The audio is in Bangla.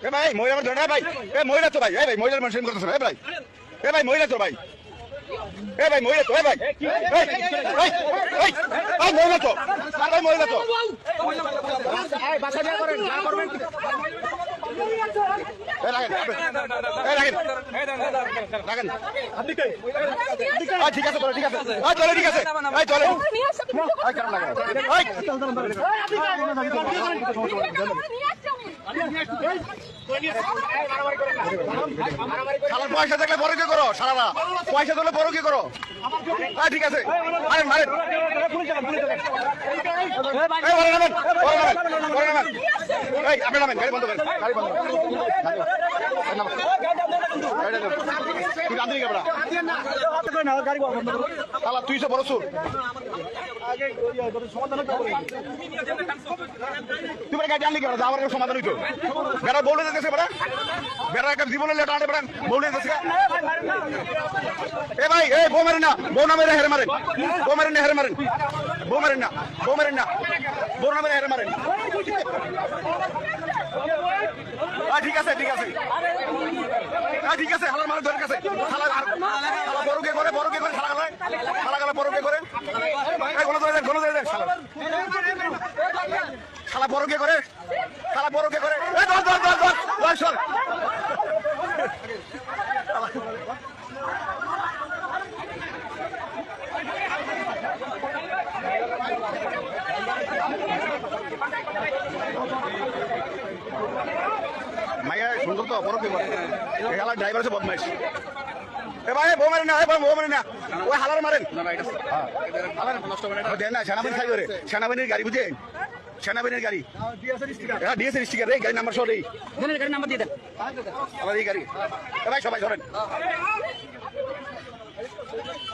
ভাই মহিলা ধরে ভাই মহিলা তো ভাই ভাই মহিলার মানুষ করতেছে ভাই ভাই মহিলা তো ভাই ভাই মহিলা তো ভাই মহিলা তো মহিলা তো ঠিক আছে ঠিক আছে চলে ঠিক আছে চলে পয়সা থাকলে বড় কি করো সারা পয়সা দিলে বড় কি করো ঠিক আছে মারেন মারেন আপনি নামেন গাড়ি বন্ধ করেন গাড়ি বন্ধ তুই বড় সুর তুমি গাড়ি আনলি কেন যাওয়ার সমাধান হইতো বেড়া বলে দিতেছে বেড়া বেড়া একটা জীবনের লেটা আনে বেড়া বলে দিতেছে এ ভাই এই বউ মারেন না বউ নামে হেরে মারেন বউ মারেন না হেরে মারেন বউ মারেন না বউ মারেন না বউ নামে হেরে মারেন ঠিক আছে ঠিক আছে ঠিক আছে হালার মারের ধরে কাছে বড়কে করে সালা গালা বড়কে করে শালা বড়কে করে শালা বড়কে করে মাইয়া সুন্দর তো বড়কে করে হালার ড্রাইভার আছে বদমাইশ ভাই বউ মারেন না বউ মারেন না ওই হালার মারেন দেন না সেনাবাহিনী খাই করে সেনাবাহিনীর গাড়ি বুঝে সেনাবাহিনীর গাড়ি হ্যাঁ ডিএসএর স্টিকার এই গাড়ি নাম্বার সব এই গাড়ি নাম্বার দিয়ে দেন আমার এই গাড়ি ভাই সবাই ধরেন